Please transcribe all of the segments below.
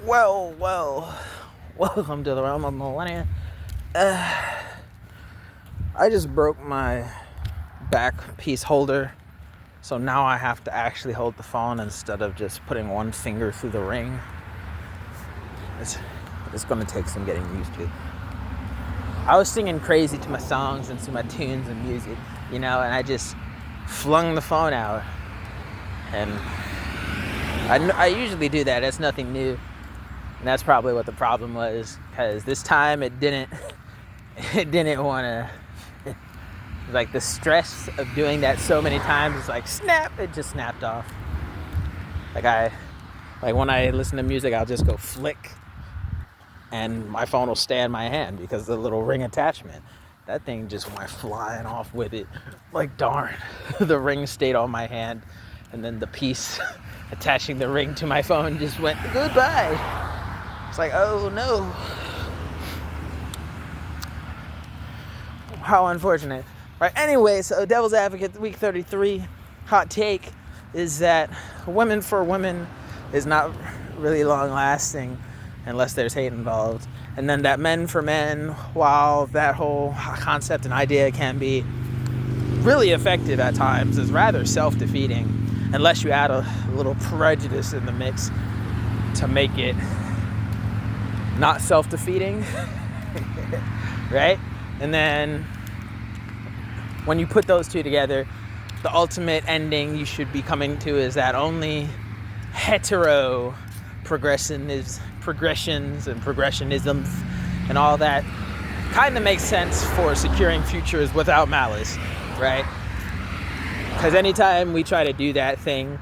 Well, welcome to the realm of millennia. I just broke my back piece holder, so now I have to actually hold the phone instead of just putting one finger through the ring. It's going to take some getting used to. I was singing crazy to my songs and to my tunes and music, and I just flung the phone out. And I usually do that. It's nothing new. And that's probably what the problem was, because this time it didn't want to, like the stress of doing that so many times, it's like snap, it just snapped off. Like when I listen to music, I'll just go flick and my phone will stay in my hand because of the little ring attachment. That thing just went flying off with it. Like, darn, the ring stayed on my hand, and then the piece attaching the ring to my phone just went goodbye. It's like, oh no. How unfortunate. Right, anyway, so Devil's Advocate, week 33, hot take is that women for women is not really long lasting unless there's hate involved. And then that men for men, while that whole concept and idea can be really effective at times, is rather self-defeating unless you add a little prejudice in the mix to make it not self-defeating. Right? And then when you put those two together, the ultimate ending you should be coming to is that only hetero progressions and progressionisms and all that kind of makes sense for securing futures without malice, right? Because anytime we try to do that thing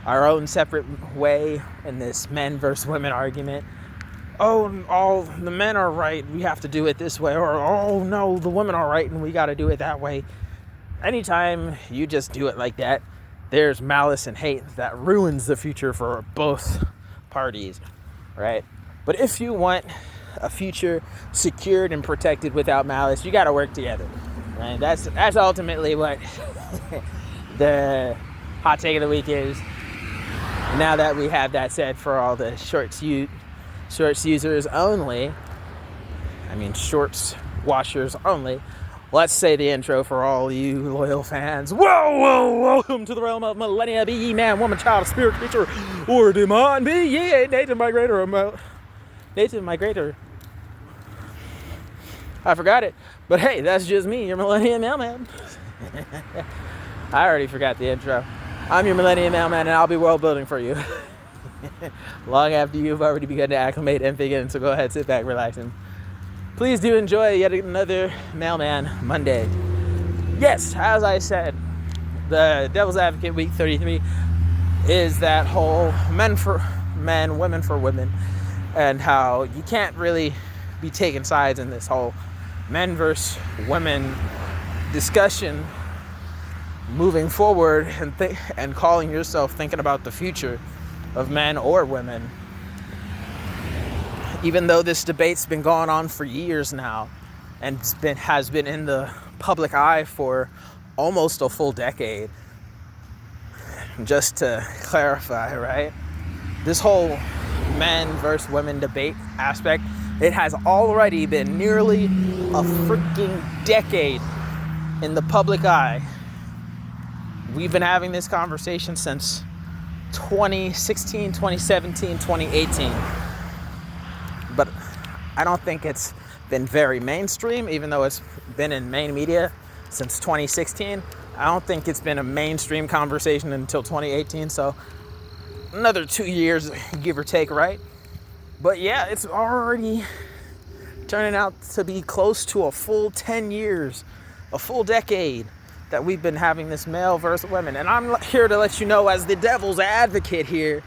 our own separate way in this men versus women argument, oh, all the men are right, we have to do it this way, or oh no, the women are right and we got to do it that way. Anytime you just do it like that, there's malice and hate that ruins the future for both parties, right? But if you want a future secured and protected without malice, you got to work together, right? That's ultimately what the hot take of the week is. Now that we have that said, for all the shorts users only, shorts washers only, let's say the intro for all you loyal fans. Whoa, welcome to the realm of millennia. Be ye man, woman, child, spirit, creature, or demon. Be ye a native migrator. I forgot it. But hey, that's just me, your millennium mailman. I already forgot the intro. I'm your millennium mailman, and I'll be world building for you. Long after you've already begun to acclimate and begin. So go ahead, sit back, relax, and please do enjoy yet another Mailman Monday. Yes, as I said, the Devil's Advocate week 33 is that whole men for men, women for women, and how you can't really be taking sides in this whole men versus women discussion moving forward and calling yourself thinking about the future of men or women. Even though this debate's been going on for years now and has been in the public eye for almost a full decade. Just to clarify, right? This whole men versus women debate aspect, it has already been nearly a freaking decade in the public eye. We've been having this conversation since 2016, 2017, 2018. But I don't think it's been very mainstream, even though it's been in main media since 2016. I don't think it's been a mainstream conversation until 2018, so another 2 years, give or take, right? But yeah, it's already turning out to be close to a full 10 years, a full decade that we've been having this male versus women. And I'm here to let you know, as the devil's advocate here,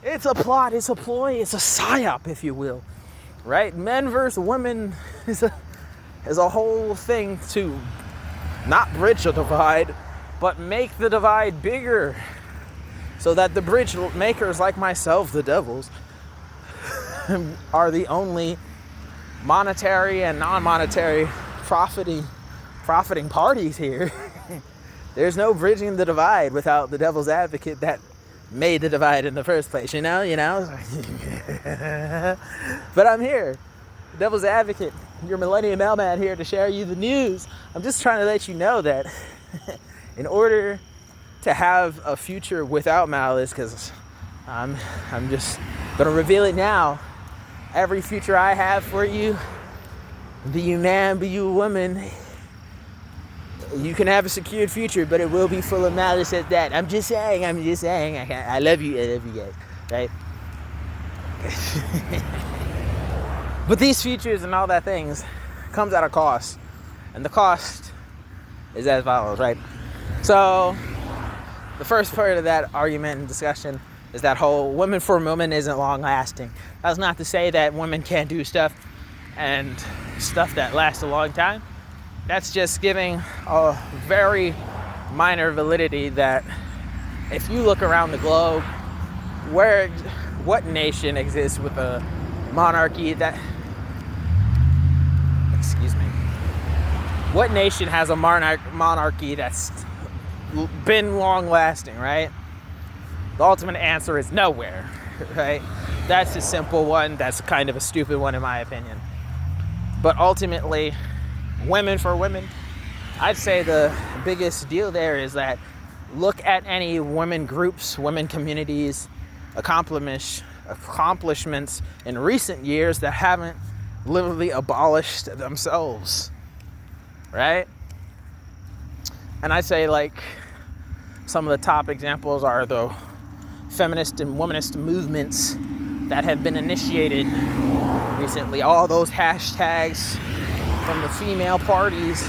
it's a plot, it's a ploy, it's a psyop, if you will. Right? Men versus women is a whole thing to not bridge a divide, but make the divide bigger, so that the bridge makers like myself, the devils, are the only monetary and non-monetary profiting parties here. There's no bridging the divide without the devil's advocate that made the divide in the first place, you know? But I'm here, devil's advocate, your millennium mailman here to share you the news. I'm just trying to let you know that in order to have a future without malice, because I'm just gonna reveal it now, every future I have for you, be you man, be you woman, you can have a secured future, but it will be full of malice at that. I'm just saying. I love you guys, right? But these futures and all that things comes at a cost. And the cost is as follows, right? So the first part of that argument and discussion is that whole women for women isn't long lasting. That's not to say that women can't do stuff and stuff that lasts a long time. That's just giving a very minor validity that if you look around the globe, what nation exists with a monarchy what nation has a monarchy that's been long lasting, right? The ultimate answer is nowhere, right? That's a simple one. That's kind of a stupid one in my opinion. But ultimately, women for women, I'd say the biggest deal there is that look at any women groups, women communities, accomplishments in recent years that haven't literally abolished themselves, right? And I'd say like some of the top examples are the feminist and womanist movements that have been initiated recently. All those hashtags from the female parties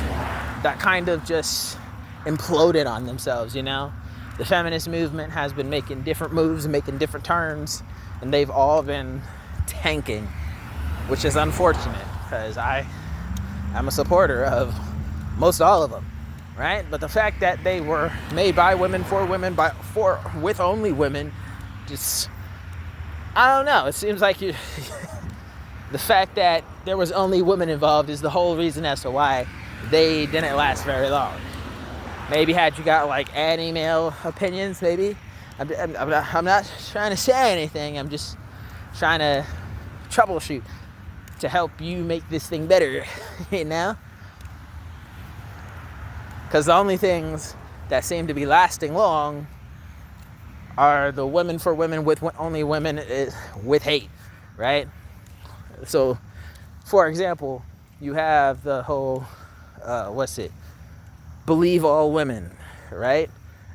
that kind of just imploded on themselves, you know? The feminist movement has been making different moves and making different turns, and they've all been tanking, which is unfortunate because I'm a supporter of most all of them, right? But the fact that they were made by women, for women, with only women, just, I don't know. It seems like the fact that there was only women involved is the whole reason as to why they didn't last very long. Maybe had you got like anti-male opinions, maybe. I'm not trying to say anything. I'm just trying to troubleshoot to help you make this thing better, you know? Because the only things that seem to be lasting long are the women for women with only women with hate, right? So, for example, you have the whole, believe all women, right?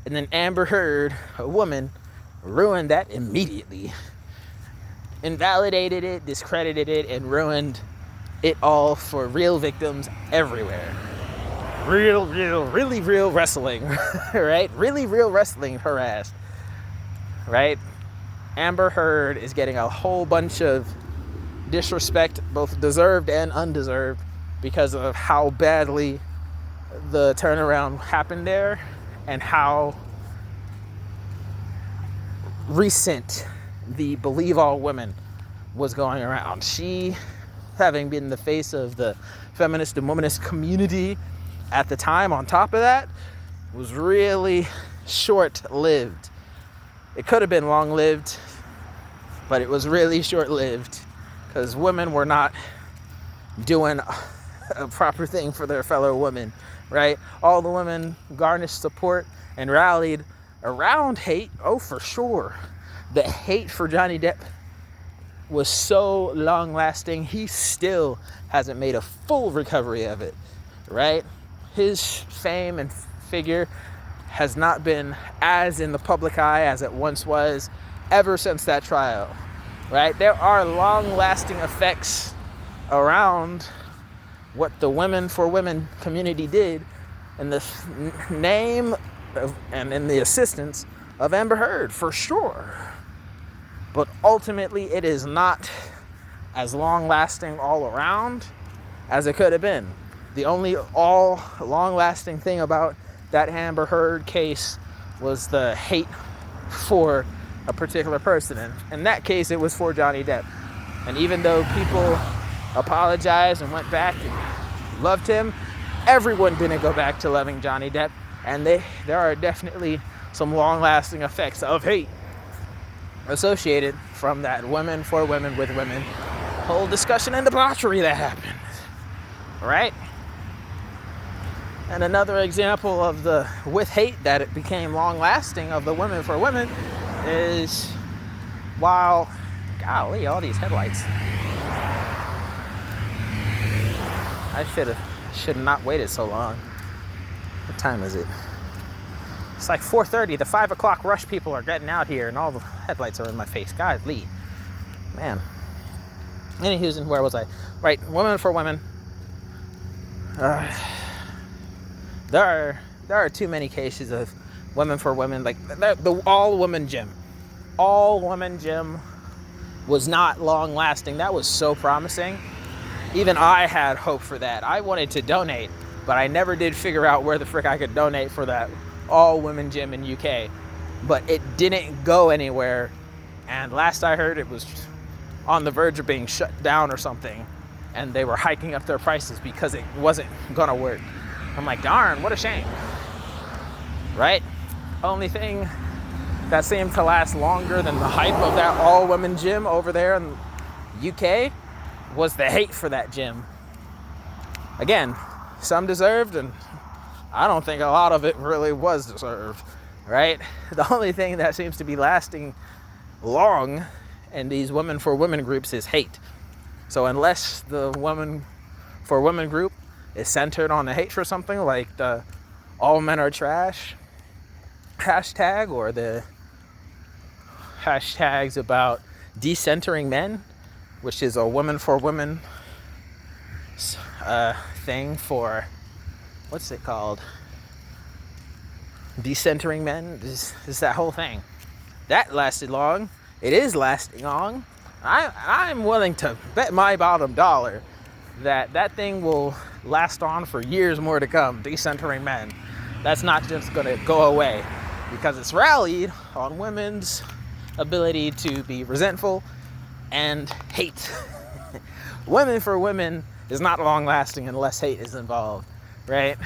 And then Amber Heard, a woman, ruined that immediately. Invalidated it, discredited it, and ruined it all for real victims everywhere. Really real wrestling, right? Really real wrestling harassed, right? Amber Heard is getting a whole bunch of disrespect, both deserved and undeserved, because of how badly the turnaround happened there and how recent the believe all women was going around. She, having been the face of the feminist and womanist community at the time, on top of that, was really short-lived. It could have been long-lived, but it was really short-lived because women were not doing a proper thing for their fellow women, right? All the women garnished support and rallied around hate. Oh, for sure. The hate for Johnny Depp was so long-lasting, he still hasn't made a full recovery of it, right? His fame and figure has not been as in the public eye as it once was ever since that trial, right? There are long-lasting effects around what the women for women community did in the name of, and in the assistance of Amber Heard, for sure. But ultimately, it is not as long-lasting all around as it could have been. The only all long-lasting thing about that Amber Heard case was the hate for a particular person. And in that case, it was for Johnny Depp. And even though people apologized and went back and loved him, everyone didn't go back to loving Johnny Depp. And there are definitely some long-lasting effects of hate associated from that women for women with women whole discussion and debauchery that happened, right? And another example of the with hate that it became long-lasting of the women for women is while, golly, all these headlights. I should have not waited so long. What time is it? It's like 4:30. The 5 o'clock rush people are getting out here, and all the headlights are in my face. Godly, man. Anywho, where was I? Right, women for women. There are too many cases of women for women. Like the all-woman gym. All-woman gym was not long-lasting. That was so promising. Even I had hope for that. I wanted to donate, but I never did figure out where the frick I could donate for that all-women gym in UK. But it didn't go anywhere. And last I heard, it was on the verge of being shut down or something. And they were hiking up their prices because it wasn't gonna work. I'm like, darn, what a shame. Right? Only thing that seemed to last longer than the hype of that all-women gym over there in UK was the hate for that gym. Again, some deserved, and I don't think a lot of it really was deserved, right? The only thing that seems to be lasting long in these women for women groups is hate. So unless the women for women group is centered on the hate for something like the all men are trash hashtag, or the hashtags about decentering men, which is a women for women thing for, what's it called? Decentering men is that whole thing. That lasted long. It is lasting long. I'm willing to bet my bottom dollar that thing will last on for years more to come. Decentering men. That's not just going to go away because it's rallied on women's ability to be resentful and hate. Women for women is not long lasting unless hate is involved, right?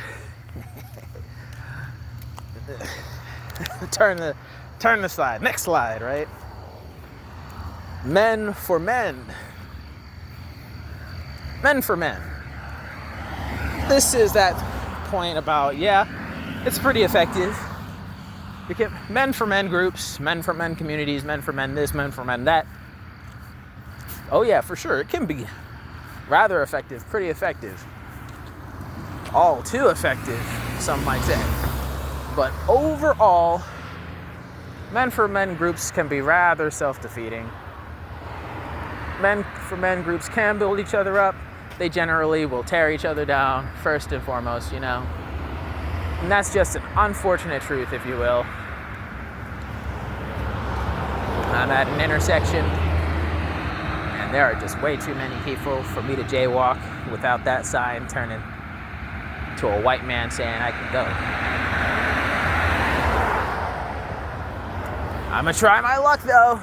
Turn the slide. Next slide, right? Men for men. Men for men. This is that point about, yeah, it's pretty effective. Because men for men groups, men for men communities, men for men this, men for men that. Oh yeah, for sure, it can be rather effective, pretty effective. All too effective, some might say. But overall, men for men groups can be rather self-defeating. Men for men groups can build each other up. They generally will tear each other down, first and foremost, you know. And that's just an unfortunate truth, if you will. I'm at an intersection, and there are just way too many people for me to jaywalk without that sign turning to a white man saying I can go. I'm gonna try my luck, though.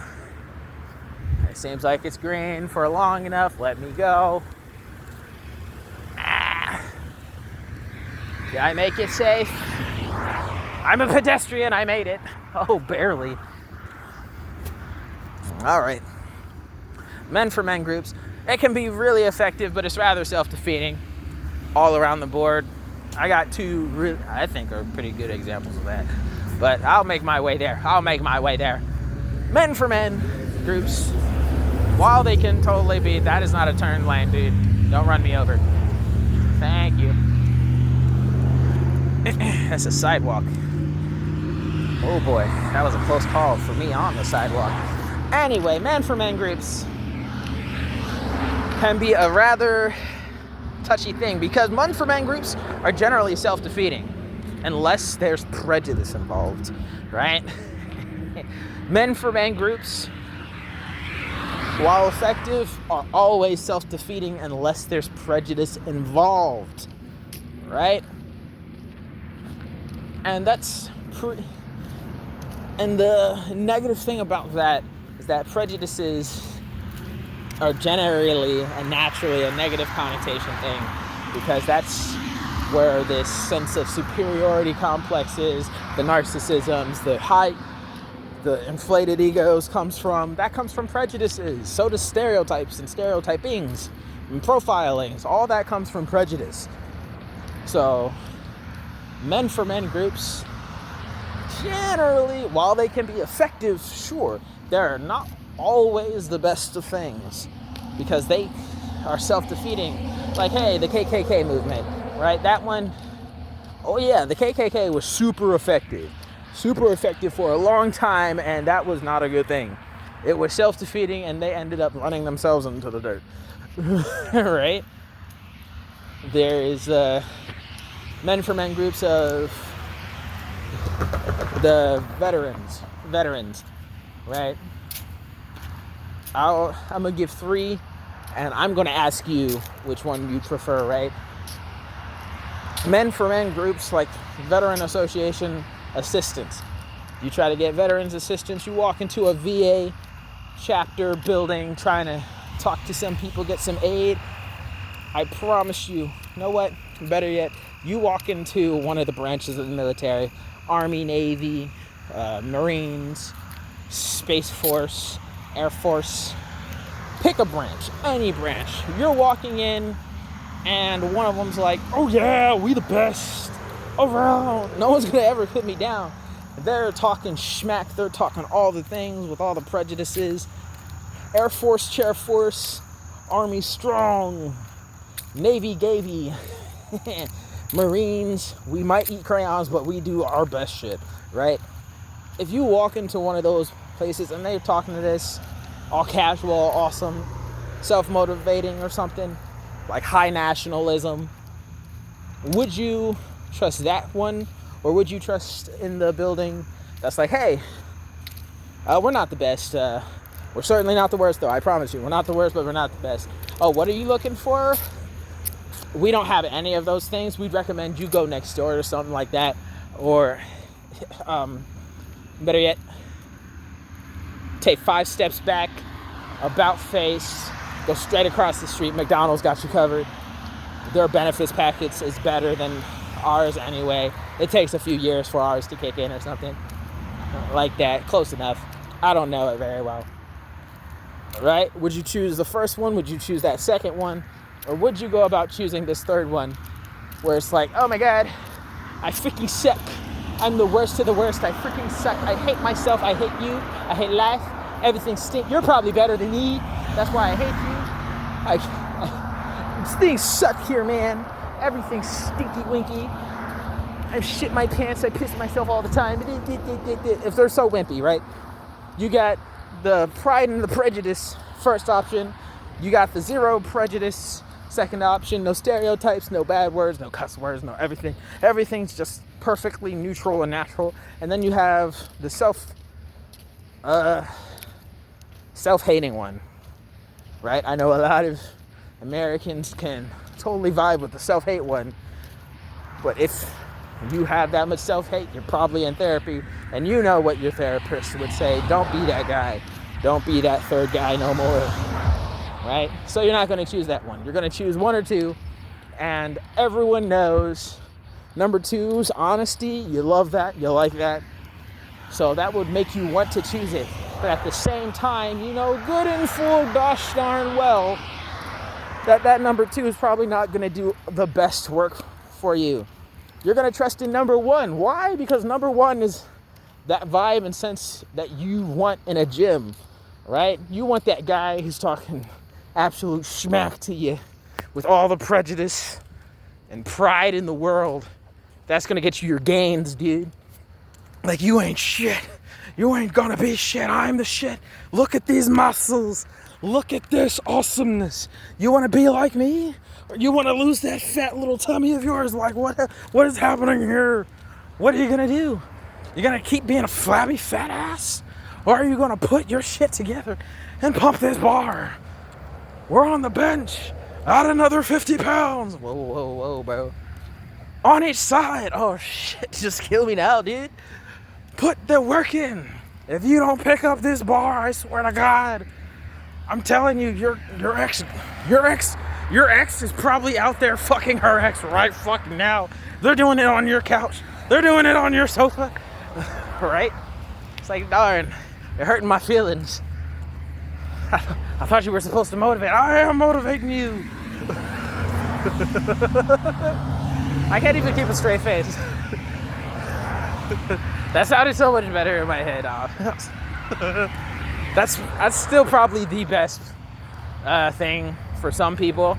It seems like it's green for long enough. Let me go. Did I make it safe? I'm a pedestrian. I made it. Oh, barely. All right. Men for men groups. It can be really effective, but it's rather self-defeating all around the board. I got two, I think, are pretty good examples of that. But I'll make my way there. Men for men groups, while they can totally be, that is not a turn lane, dude. Don't run me over. Thank you. That's a sidewalk. Oh boy, that was a close call for me on the sidewalk. Anyway, men for men groups can be a rather touchy thing because men for men groups are generally self-defeating unless there's prejudice involved, right? Men for men groups, while effective, are always self-defeating unless there's prejudice involved, right? And that's and the negative thing about that is that prejudices are generally and naturally a negative connotation thing because that's where this sense of superiority complex is, the narcissisms, the high the inflated egos comes from prejudices. So does stereotypes and stereotypings and profilings. All that comes from prejudice. So men for men groups, generally, while they can be effective, sure, they're not always the best of things, because they are self-defeating. Like, hey, the KKK movement, right? That one, oh yeah, the KKK was super effective for a long time, and that was not a good thing. It was self-defeating, and they ended up running themselves into the dirt. Right? There is men for men groups of the veterans, right? I'm gonna give 3, and I'm gonna ask you which one you prefer, right? Men for men groups like Veteran Association assistance. You try to get veterans assistance, you walk into a VA chapter building trying to talk to some people, get some aid. I promise you, know what? Better yet, you walk into one of the branches of the military, Army, Navy, Marines, Space Force, Air Force, pick a branch, any branch. You're walking in, and one of them's like, oh yeah, we the best around. No one's gonna ever put me down. They're talking schmack, they're talking all the things with all the prejudices. Air Force, Chair Force, Army strong, Navy gavy, Marines, we might eat crayons, but we do our best shit, right? If you walk into one of those places and they're talking to this all casual, awesome, self-motivating or something, like high nationalism, would you trust that one, or would you trust in the building that's like, hey, we're not the best, we're certainly not the worst though, I promise you, we're not the worst, but we're not the best. Oh, what are you looking for? We don't have any of those things. We'd recommend you go next door or something like that. Or, better yet, take 5 steps back, about face, go straight across the street. McDonald's got you covered. Their benefits package is better than ours anyway. It takes a few years for ours to kick in or something like that. Close enough. I don't know it very well. Right? Would you choose the first one? Would you choose that second one? Or would you go about choosing this third one where it's like, oh my god, I freaking suck. I'm the worst of the worst. I freaking suck. I hate myself. I hate you. I hate life. Everything stinks. You're probably better than me. That's why I hate you. Things suck here, man. Everything's stinky winky. I shit my pants. I piss myself all the time. If they're so wimpy, right? You got the Pride and the Prejudice first option. You got the Zero Prejudice second option. No stereotypes, no bad words, no cuss words, no everything. Everything's just perfectly neutral and natural. And then you have the self-hating one, right? I know a lot of Americans can totally vibe with the self-hate one, but if you have that much self-hate, you're probably in therapy, and you know what your therapist would say. Don't be that guy. Don't be that third guy no more, right? So you're not going to choose that one. You're going to choose one or two, and everyone knows number 2's honesty. You love that. You like that. So that would make you want to choose it. But at the same time, you know good and full gosh darn well that number 2 is probably not going to do the best work for you. You're going to trust in number 1. Why? Because number 1 is that vibe and sense that you want in a gym, right? You want that guy who's talking absolute schmack to you with all the prejudice and pride in the world. That's going to get you your gains, dude. Like, you ain't shit. You ain't gonna be shit. I'm the shit. Look at these muscles. Look at this awesomeness. You want to be like me? Or you want to lose that fat little tummy of yours? Like, what is happening here? What are you going to do? You going to keep being a flabby fat ass? Or are you going to put your shit together and pump this bar? We're on the bench. Add another 50 pounds. Whoa, bro. On each side. Oh, shit. Just kill me now, dude. Put the work in. If you don't pick up this bar, I swear to God, I'm telling you, your ex is probably out there fucking her ex right fucking now. They're doing it on your couch. They're doing it on your sofa. Right? It's like, darn, you're hurting my feelings. I thought you were supposed to motivate. I am motivating you. I can't even keep a straight face. That sounded so much better in my head. That's still probably the best thing for some people.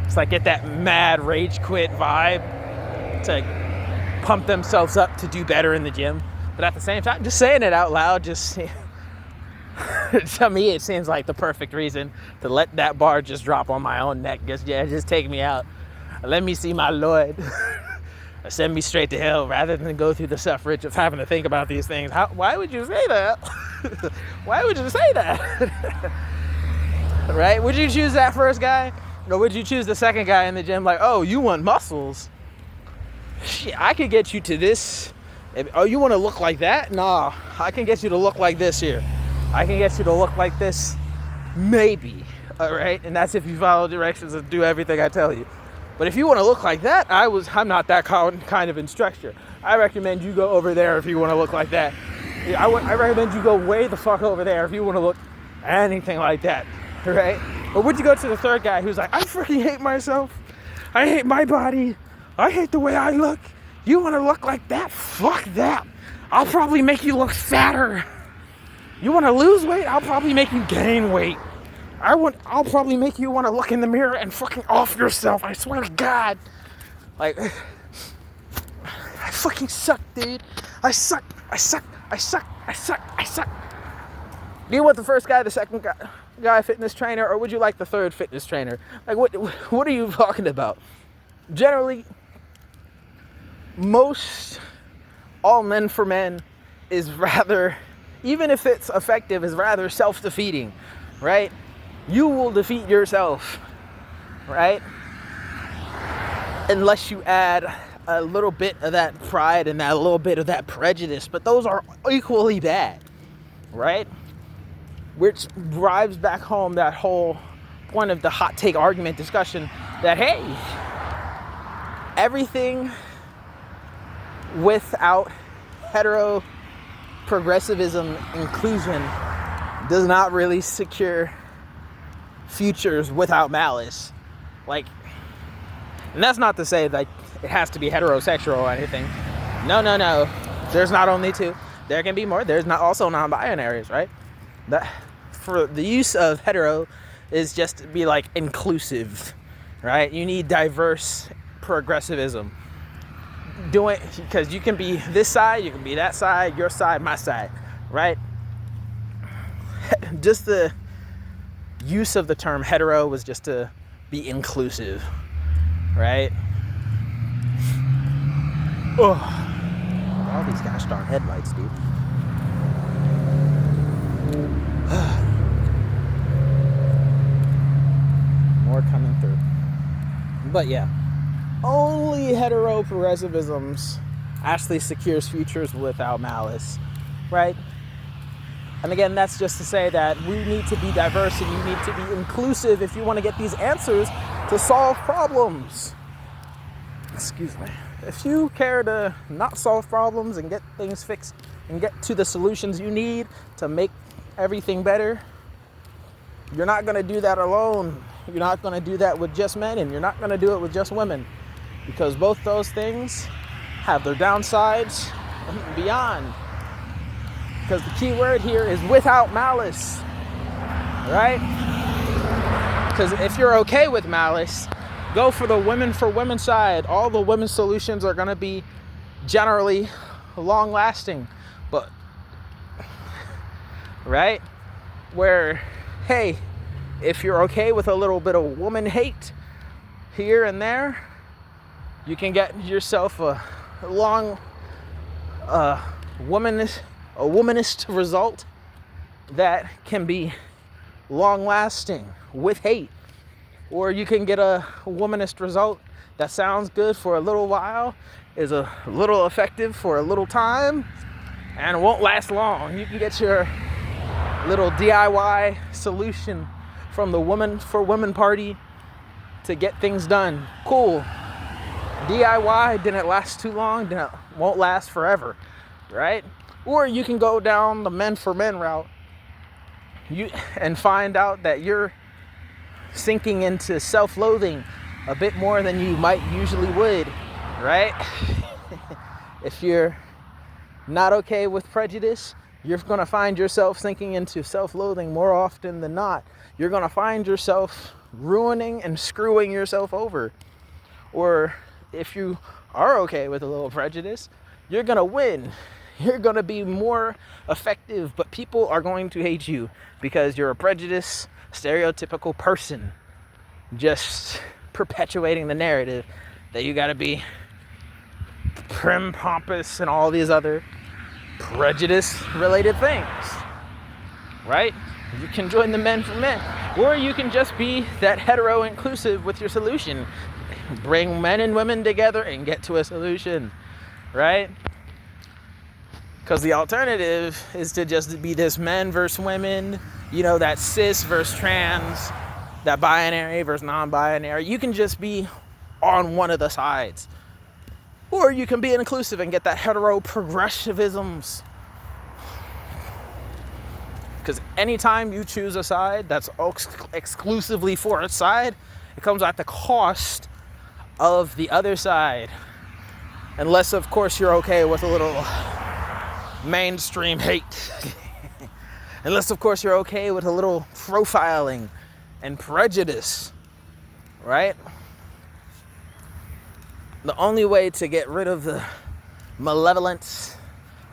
It's like get that mad rage quit vibe to pump themselves up to do better in the gym. But at the same time, just saying it out loud, just to me, it seems like the perfect reason to let that bar just drop on my own neck. Just take me out. Let me see my Lord. Send me straight to hell rather than go through the suffrage of having to think about these things. Why would you say that? Why would you say that? Right? Would you choose that first guy? Or would you choose the second guy in the gym like, oh, you want muscles? Shit, I could get you to this. Oh, you want to look like that? Nah, I can get you to look like this here. I can get you to look like this, maybe. All right? And that's if you follow directions and do everything I tell you. But if you want to look like that, I'm not that kind of instructor. I recommend you go over there if you want to look like that. I recommend you go way the fuck over there if you want to look anything like that, right? Or would you go to the third guy who's like, I freaking hate myself. I hate my body. I hate the way I look. You want to look like that? Fuck that. I'll probably make you look fatter. You want to lose weight? I'll probably make you gain weight. I'll probably make you want to look in the mirror and fucking off yourself. I swear to God. Like, I fucking suck, dude. I suck. Do you want the first guy, the second guy fitness trainer, or would you like the third fitness trainer? Like, what are you talking about? Generally, all men for men is rather, even if it's effective, is rather self-defeating, right? You will defeat yourself, right? Unless you add a little bit of that pride and that little bit of that prejudice, but those are equally bad, right? Which drives back home that whole point of the hot take argument discussion that, hey, everything without hetero progressivism inclusion does not really secure futures without malice. Like, and that's not to say that it has to be heterosexual or anything. No. There's not only two. There can be more. There's not also non-binaries, right? That for the use of hetero is just to be like inclusive, right? You need diverse progressivism. Because you can be this side, you can be that side, your side, my side, right? Just the use of the term hetero was just to be inclusive, right? All these gosh darn headlights, dude. More coming through. But yeah, only hetero progressivisms actually secures futures without malice, right? And again, that's just to say that we need to be diverse and you need to be inclusive if you want to get these answers to solve problems. Excuse me. If you care to not solve problems and get things fixed and get to the solutions you need to make everything better, you're not going to do that alone. You're not going to do that with just men, and you're not going to do it with just women, because both those things have their downsides and beyond. Because the key word here is without malice, right? Because if you're okay with malice, go for the women for women side. All the women's solutions are going to be generally long lasting, but right? Where, hey, if you're okay with a little bit of woman hate here and there, you can get yourself a long womanist result that can be long lasting with hate. Or you can get a womanist result that sounds good for a little while, is a little effective for a little time, and won't last long. You can get your little DIY solution from the Woman for Women party to get things done. Cool. DIY didn't last too long, won't last forever, right? Or you can go down the men for men route and find out that you're sinking into self-loathing a bit more than you might usually would, right? If you're not okay with prejudice, you're going to find yourself sinking into self-loathing more often than not. You're going to find yourself ruining and screwing yourself over. Or if you are okay with a little prejudice, you're going to win. You're going to be more effective, but people are going to hate you because you're a prejudiced, stereotypical person, just perpetuating the narrative that you got to be prim, pompous, and all these other prejudice-related things, right? You can join the men for men, or you can just be that hetero-inclusive with your solution. Bring men and women together and get to a solution, right? Because the alternative is to just be this men versus women, that cis versus trans, that binary versus non-binary. You can just be on one of the sides. Or you can be inclusive and get that hetero progressivisms. Because anytime you choose a side that's exclusively for a side, it comes at the cost of the other side. Unless, of course, you're okay with a little mainstream hate. Unless, of course, you're okay with a little profiling and prejudice, right? The only way to get rid of the malevolence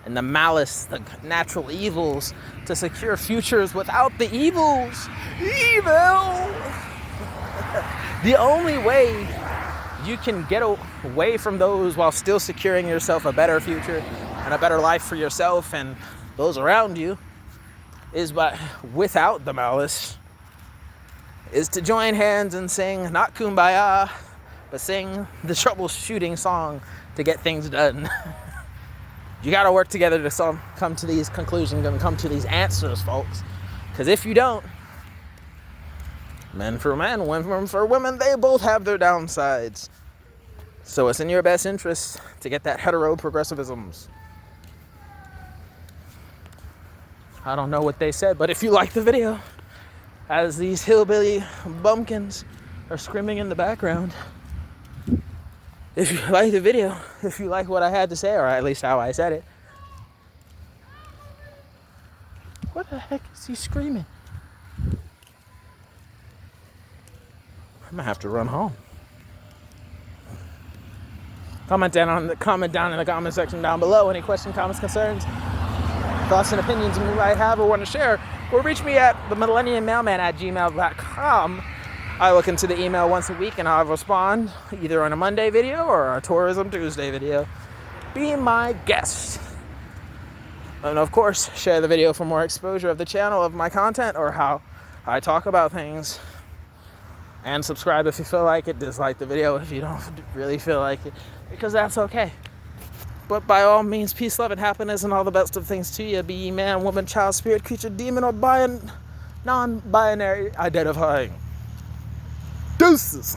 and the malice, the natural evils, to secure futures without the evils, the only way you can get away from those while still securing yourself a better future and a better life for yourself and those around you is without the malice, is to join hands and sing not Kumbaya, but sing the troubleshooting song to get things done. You got to work together to come to these conclusions and come to these answers, folks. Because if you don't, men for men, women for women, they both have their downsides. So it's in your best interest to get that hetero progressivisms. I don't know what they said, but if you like the video, as these hillbilly bumpkins are screaming in the background, if you like the video, if you like what I had to say, or at least how I said it, what the heck is he screaming? I'm gonna have to run home. Comment down in the comment section down below any questions, comments, concerns, thoughts and opinions you might have or want to share, or reach me at themillenniummailman@gmail.com. I look into the email once a week and I'll respond either on a Monday video or a Tourism Tuesday video. Be my guest. And of course, share the video for more exposure of the channel, of my content, or how I talk about things. And subscribe if you feel like it. Dislike the video if you don't really feel like it, because that's okay. But by all means, peace, love, and happiness, and all the best of things to you. Be ye man, woman, child, spirit, creature, demon, or non-binary identifying. Deuces.